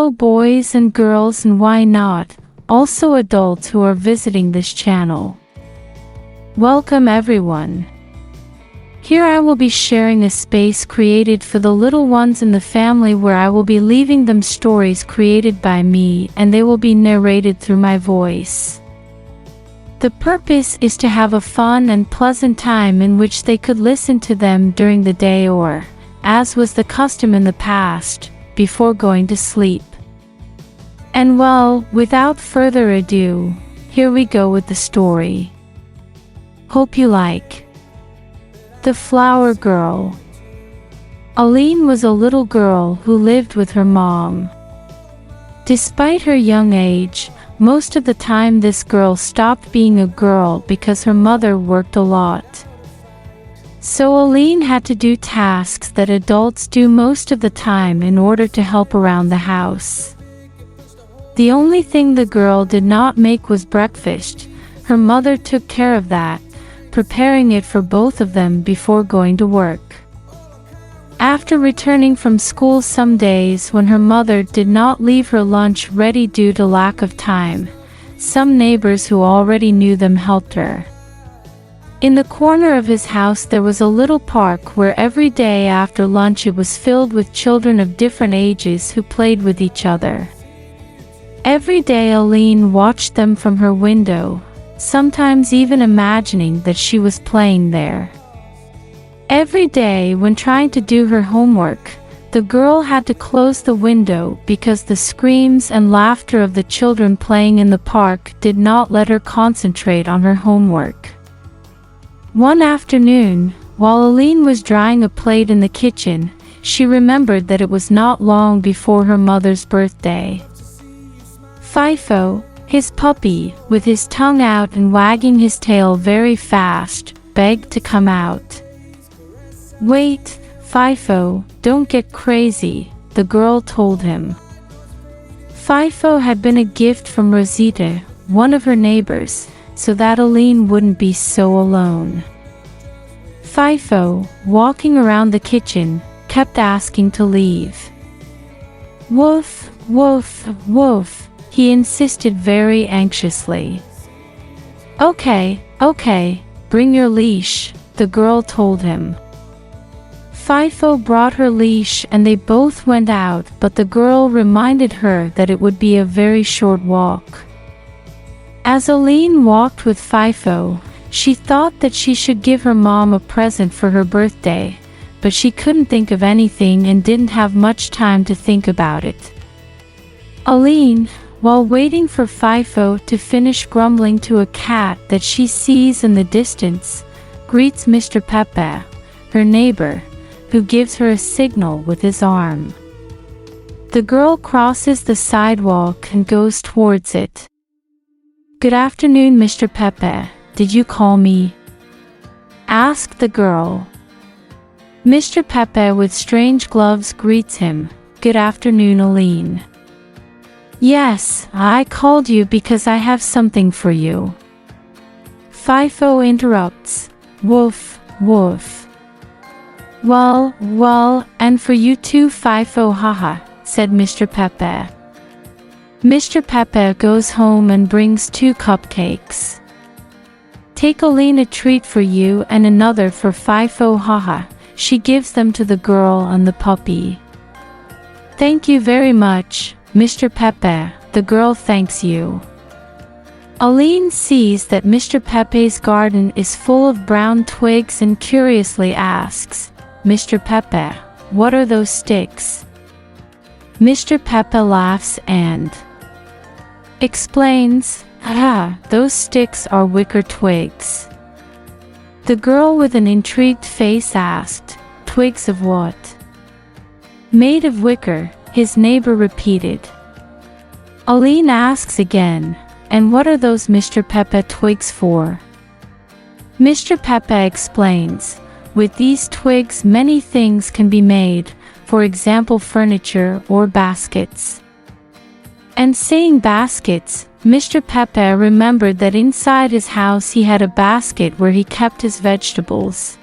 Hello boys and girls, and why not, also adults who are visiting this channel. Welcome everyone. Here I will be sharing a space created for the little ones in the family where I will be leaving them stories created by me, and they will be narrated through my voice. The purpose is to have a fun and pleasant time in which they could listen to them during the day or, as was the custom in the past, before going to sleep. And well, without further ado, here we go with the story. Hope you like. The Flower Girl. Aline was a little girl who lived with her mom. Despite her young age, most of the time this girl stopped being a girl because her mother worked a lot. So Aline had to do tasks that adults do most of the time in order to help around the house. The only thing the girl did not make was breakfast. Her mother took care of that, preparing it for both of them before going to work. After returning from school some days when her mother did not leave her lunch ready due to lack of time, some neighbors who already knew them helped her. In the corner of his house there was a little park where every day after lunch it was filled with children of different ages who played with each other. Every day Aline watched them from her window, sometimes even imagining that she was playing there. Every day when trying to do her homework, the girl had to close the window because the screams and laughter of the children playing in the park did not let her concentrate on her homework. One afternoon, while Aline was drying a plate in the kitchen, she remembered that it was not long before her mother's birthday. Fifo, his puppy, with his tongue out and wagging his tail very fast, begged to come out. "Wait, Fifo, don't get crazy," the girl told him. Fifo had been a gift from Rosita, one of her neighbors, so that Aline wouldn't be so alone. Fifo, walking around the kitchen, kept asking to leave. "Woof, woof, woof," he insisted very anxiously. Okay, bring your leash," the girl told him. Fifo brought her leash and they both went out, but the girl reminded her that it would be a very short walk. As Aline walked with Fifo, she thought that she should give her mom a present for her birthday, but she couldn't think of anything and didn't have much time to think about it. Aline, while waiting for Fifo to finish grumbling to a cat that she sees in the distance, greets Mr. Pepe, her neighbor, who gives her a signal with his arm. The girl crosses the sidewalk and goes towards it. "Good afternoon, Mr. Pepe. Did you call me?" asked the girl. Mr. Pepe with strange gloves greets him. "Good afternoon, Aline." "Yes, I called you because I have something for you." Fifo interrupts. "Woof, woof." Well, and for you too, Fifo, haha," said Mr. Pepe. Mr. Pepe goes home and brings 2 cupcakes. "Take Aline a treat for you and another for Fifo, haha," she gives them to the girl and the puppy. "Thank you very much, Mr. Pepe," the girl thanks you. Aline sees that Mr. Pepe's garden is full of brown twigs and curiously asks, "Mr. Pepe, what are those sticks?" Mr. Pepe laughs and explains, "Those sticks are wicker twigs." The girl with an intrigued face asked, "Twigs of what?" "Made of wicker," his neighbor repeated. Aline asks again, "And what are those Mr. Pepe twigs for?" Mr. Pepe explains, "With these twigs many things can be made, for example furniture or baskets." And saying baskets, Mr. Pepe remembered that inside his house he had a basket where he kept his vegetables.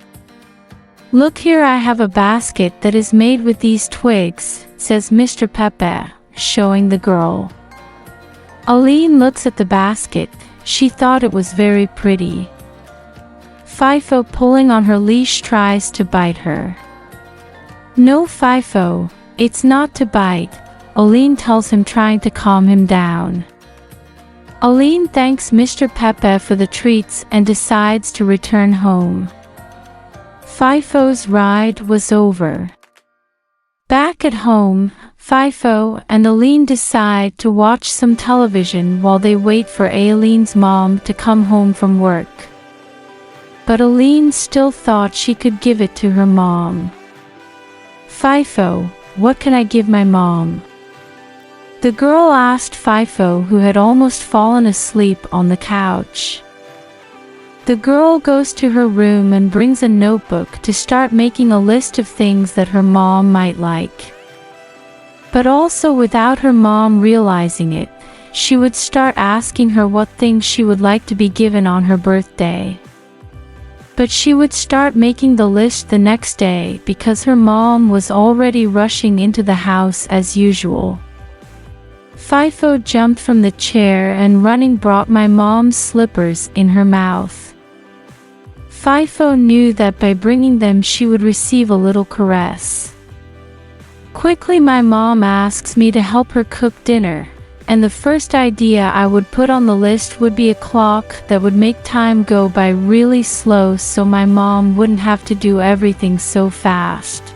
"Look here, I have a basket that is made with these twigs," says Mr. Pepe, showing the girl. Aline looks at the basket. She thought it was very pretty. FIFO, pulling on her leash, tries to bite her. No, FIFO, it's not to bite, Aline tells him, trying to calm him down. Aline thanks Mr. Pepe for the treats and decides to return home. FIFO's ride was over. Back at home, FIFO and Aline decide to watch some television while they wait for Aline's mom to come home from work. But Aline still thought she could give it to her mom. FIFO, what can I give my mom? The girl asked FIFO, who had almost fallen asleep on the couch. The girl goes to her room and brings a notebook to start making a list of things that her mom might like. But also, without her mom realizing it, she would start asking her what things she would like to be given on her birthday. But she would start making the list the next day because her mom was already rushing into the house as usual. FIFO jumped from the chair and running brought my mom's slippers in her mouth. FIFO knew that by bringing them she would receive a little caress. Quickly my mom asks me to help her cook dinner, and the first idea I would put on the list would be a clock that would make time go by really slow so my mom wouldn't have to do everything so fast.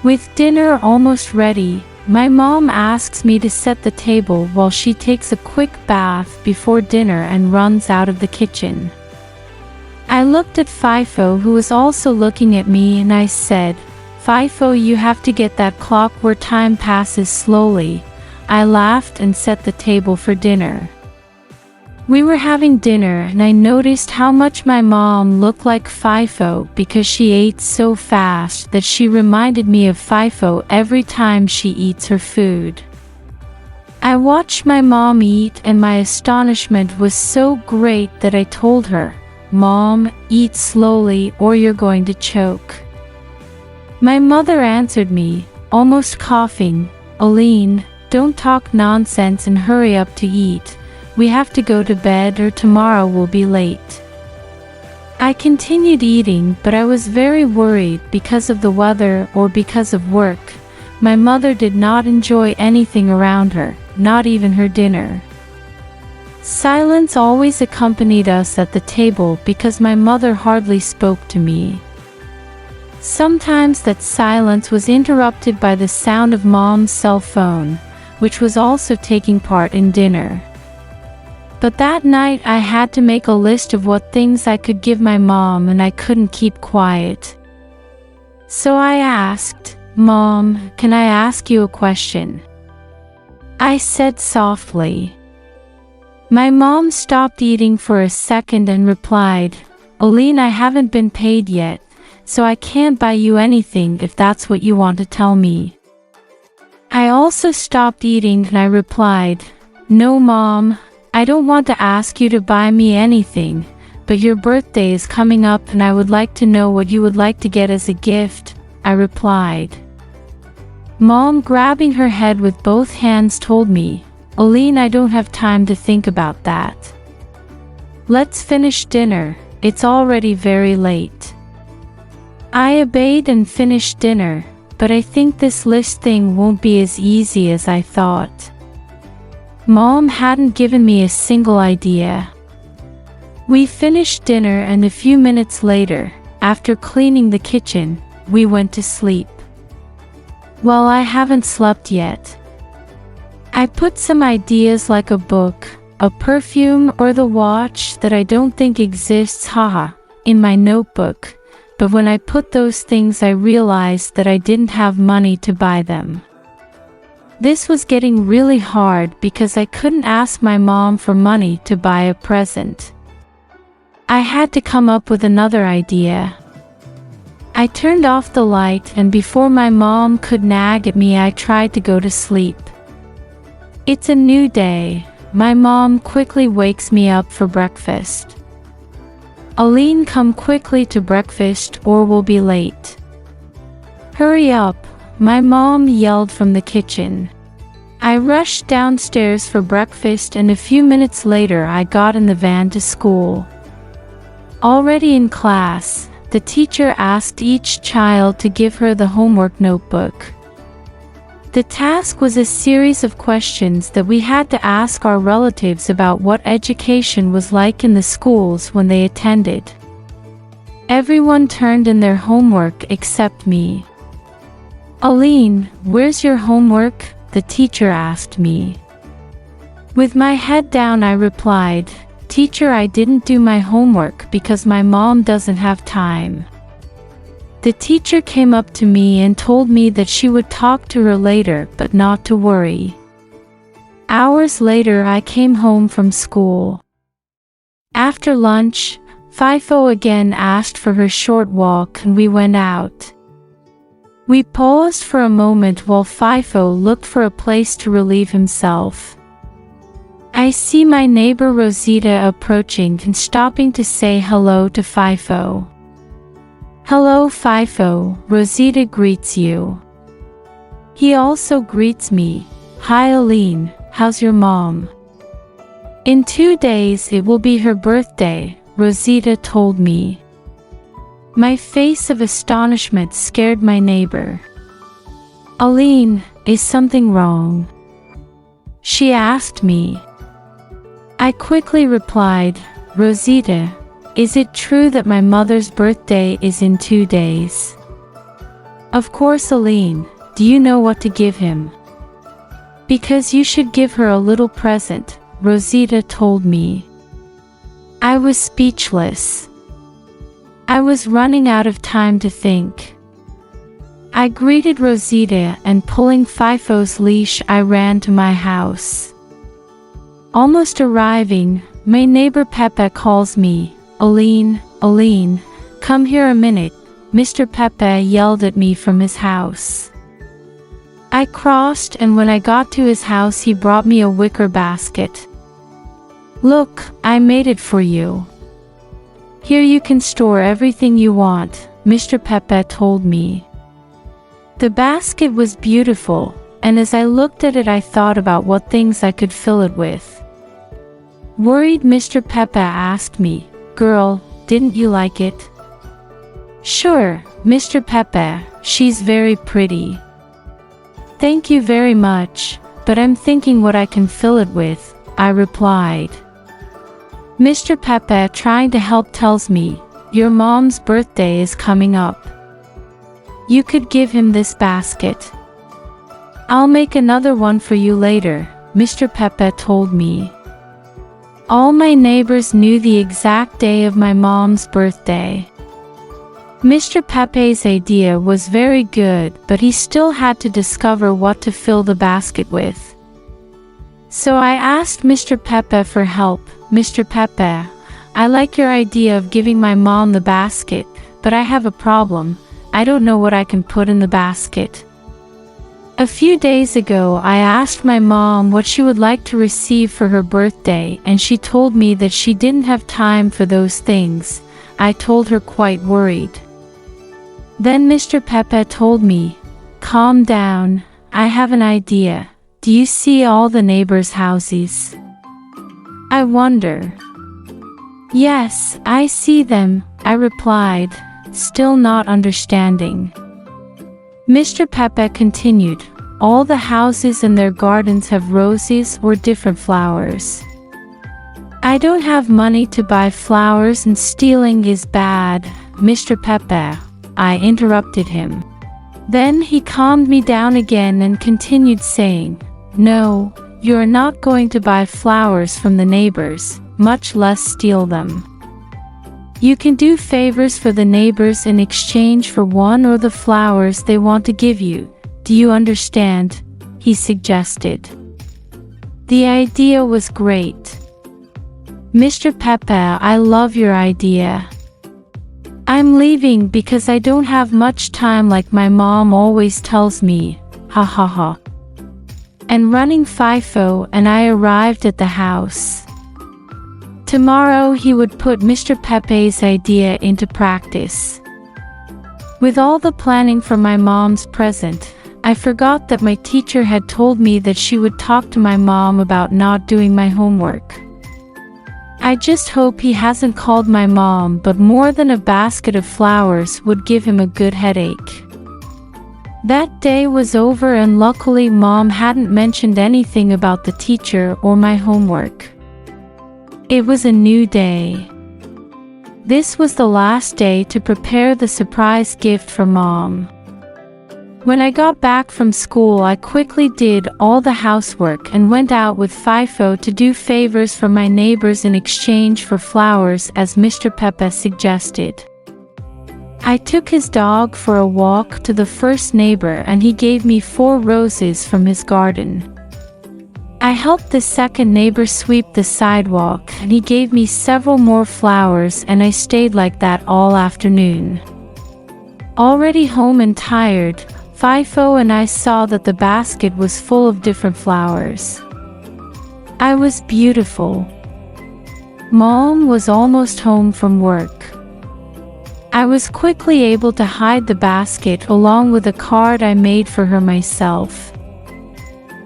With dinner almost ready, my mom asks me to set the table while she takes a quick bath before dinner and runs out of the kitchen. I looked at FIFO, who was also looking at me, and I said, FIFO, you have to get that clock where time passes slowly. I laughed and set the table for dinner. We were having dinner and I noticed how much my mom looked like FIFO because she ate so fast that she reminded me of FIFO every time she eats her food. I watched my mom eat and my astonishment was so great that I told her, Mom, eat slowly or you're going to choke. My mother answered me, almost coughing, Aline, don't talk nonsense and hurry up to eat. We have to go to bed or tomorrow we'll be late. I continued eating, but I was very worried because of the weather or because of work. My mother did not enjoy anything around her, not even her dinner. Silence always accompanied us at the table because my mother hardly spoke to me. Sometimes that silence was interrupted by the sound of Mom's cell phone, which was also taking part in dinner. But that night I had to make a list of what things I could give my mom and I couldn't keep quiet. So I asked, Mom, can I ask you a question? I said softly. My mom stopped eating for a second and replied, Aline, I haven't been paid yet, so I can't buy you anything if that's what you want to tell me. I also stopped eating and I replied, No, Mom, I don't want to ask you to buy me anything, but your birthday is coming up and I would like to know what you would like to get as a gift, I replied. Mom, grabbing her head with both hands, told me, Aline, I don't have time to think about that. Let's finish dinner, it's already very late. I obeyed and finished dinner, but I think this list thing won't be as easy as I thought. Mom hadn't given me a single idea. We finished dinner and a few minutes later, after cleaning the kitchen, we went to sleep. Well, I haven't slept yet. I put some ideas like a book, a perfume or the watch that I don't think exists, haha, in my notebook, but when I put those things I realized that I didn't have money to buy them. This was getting really hard because I couldn't ask my mom for money to buy a present. I had to come up with another idea. I turned off the light and before my mom could nag at me, I tried to go to sleep. It's a new day. My mom quickly wakes me up for breakfast. Aline, come quickly to breakfast or we'll be late. Hurry up, my mom yelled from the kitchen. I rushed downstairs for breakfast, and a few minutes later I got in the van to school. Already in class, the teacher asked each child to give her the homework notebook. The task was a series of questions that we had to ask our relatives about what education was like in the schools when they attended. Everyone turned in their homework except me. "Aline, where's your homework?" the teacher asked me. With my head down, I replied, "Teacher, I didn't do my homework because my mom doesn't have time." The teacher came up to me and told me that she would talk to her later, but not to worry. Hours later, I came home from school. After lunch, FIFO again asked for her short walk and we went out. We paused for a moment while FIFO looked for a place to relieve himself. I see my neighbor Rosita approaching and stopping to say hello to FIFO. "Hello FIFO," Rosita greets you. He also greets me, "Hi Aline, how's your mom?" "In 2 days it will be her birthday," Rosita told me. My face of astonishment scared my neighbor. "Aline, is something wrong?" she asked me. I quickly replied, "Rosita, is it true that my mother's birthday is in 2 days?" "Of course Aline, do you know what to give him?" "Because you should give her a little present," Rosita told me. I was speechless. I was running out of time to think. I greeted Rosita and pulling FIFO's leash I ran to my house. Almost arriving, my neighbor Pepe calls me, "Aline, Aline, come here a minute," Mr. Pepe yelled at me from his house. I crossed, and when I got to his house he brought me a wicker basket. "Look, I made it for you. Here you can store everything you want," Mr. Pepe told me. The basket was beautiful, and as I looked at it I thought about what things I could fill it with. Worried, Mr. Pepe asked me, "Girl, didn't you like it?" "Sure, Mr. Pepe, she's very pretty." "Thank you very much, but I'm thinking what I can fill it with," I replied. Mr. Pepe, trying to help, tells me, "Your mom's birthday is coming up. You could give him this basket." "I'll make another one for you later," Mr. Pepe told me. All my neighbors knew the exact day of my mom's birthday. Mr. Pepe's idea was very good, but he still had to discover what to fill the basket with. So I asked Mr. Pepe for help. "Mr. Pepe, I like your idea of giving my mom the basket, but I have a problem. I don't know what I can put in the basket." A few days ago I asked my mom what she would like to receive for her birthday, and she told me that she didn't have time for those things. I told her, quite worried. Then Mr. Pepe told me, "Calm down, I have an idea. Do you see all the neighbors' houses?" I wonder. "Yes, I see them," I replied, still not understanding. Mr. Pepe continued, "All the houses and their gardens have roses or different flowers. I don't have money to buy flowers and stealing is bad, Mr. Pepe," I interrupted him. Then he calmed me down again and continued saying, "No, you're not going to buy flowers from the neighbors, much less steal them. You can do favors for the neighbors in exchange for one or the flowers they want to give you. Do you understand?" he suggested. The idea was great. "Mr. Pepe, I love your idea. I'm leaving because I don't have much time like my mom always tells me, ha ha ha." And running FIFO and I arrived at the house. Tomorrow he would put Mr. Pepe's idea into practice. With all the planning for my mom's present, I forgot that my teacher had told me that she would talk to my mom about not doing my homework. I just hope he hasn't called my mom, but more than a basket of flowers would give him a good headache. That day was over, and luckily Mom hadn't mentioned anything about the teacher or my homework. It was a new day. This was the last day to prepare the surprise gift for Mom. When I got back from school, I quickly did all the housework and went out with FIFO to do favors for my neighbors in exchange for flowers, as Mr. Pepe suggested. I took his dog for a walk to the first neighbor, and he gave me 4 roses from his garden. I helped the second neighbor sweep the sidewalk, and he gave me several more flowers, and I stayed like that all afternoon. Already home and tired, FIFO and I saw that the basket was full of different flowers. I was beautiful. Mom was almost home from work. I was quickly able to hide the basket along with a card I made for her myself.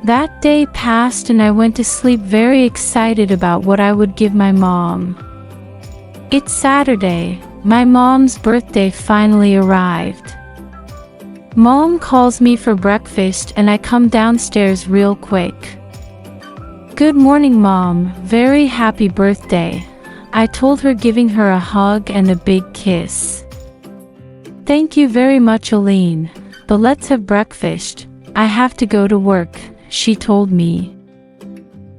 That day passed and I went to sleep very excited about what I would give my mom. It's Saturday. My mom's birthday finally arrived. Mom calls me for breakfast and I come downstairs real quick. "Good morning, Mom. Very happy birthday," I told her, giving her a hug and a big kiss. "Thank you very much, Aline, but let's have breakfast. I have to go to work," she told me.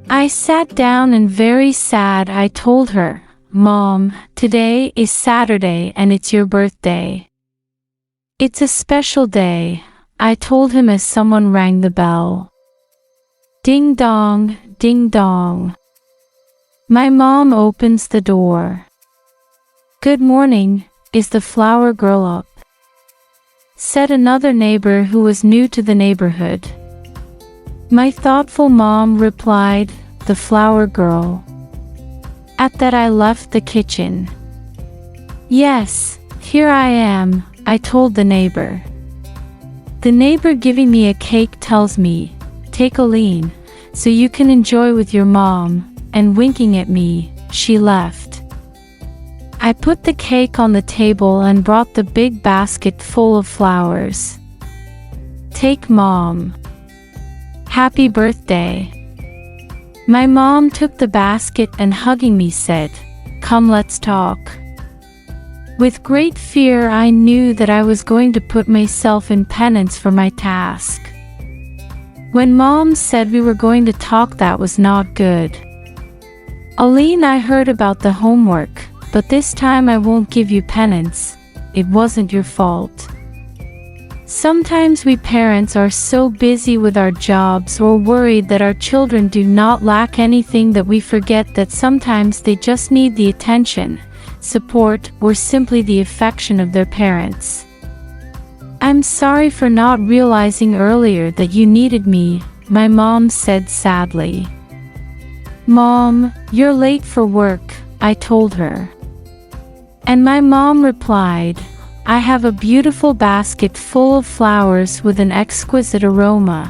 I sat down and very sad I told her, "Mom, today is Saturday and it's your birthday." "It's a special day," I told him as someone rang the bell. Ding dong, ding dong. My mom opens the door. "Good morning, is the flower girl up?" said another neighbor who was new to the neighborhood. My thoughtful mom replied, "The flower girl." At that I left the kitchen. "Yes, here I am," I told the neighbor. The neighbor giving me a cake tells me, "Take Aline, so you can enjoy with your mom," and winking at me, she left. I put the cake on the table and brought the big basket full of flowers. "Take, Mom. Happy birthday." My mom took the basket and hugging me said, "Come, let's talk." With great fear, I knew that I was going to put myself in penance for my task. When Mom said we were going to talk, that was not good. "Aline, I heard about the homework, but this time I won't give you penance. It wasn't your fault." Sometimes we parents are so busy with our jobs or worried that our children do not lack anything that we forget that sometimes they just need the attention, support, or simply the affection of their parents. "I'm sorry for not realizing earlier that you needed me," my mom said sadly. "Mom, you're late for work," I told her. And my mom replied, "I have a beautiful basket full of flowers with an exquisite aroma,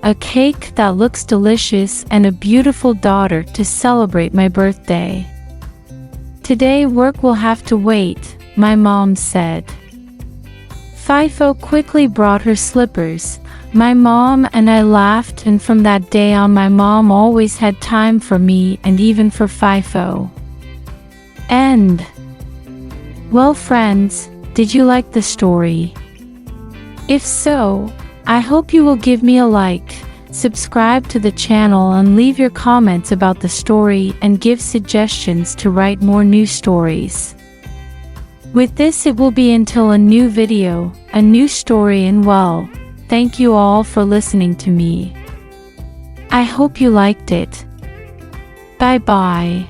a cake that looks delicious, and a beautiful daughter to celebrate my birthday. Today work will have to wait," my mom said. FIFO quickly brought her slippers. My mom and I laughed, and from that day on my mom always had time for me and even for FIFO. End. Well friends, did you like the story? If so, I hope you will give me a like, subscribe to the channel, and leave your comments about the story and give suggestions to write more new stories. With this, it will be until a new video, a new story, and well, thank you all for listening to me. I hope you liked it. Bye bye.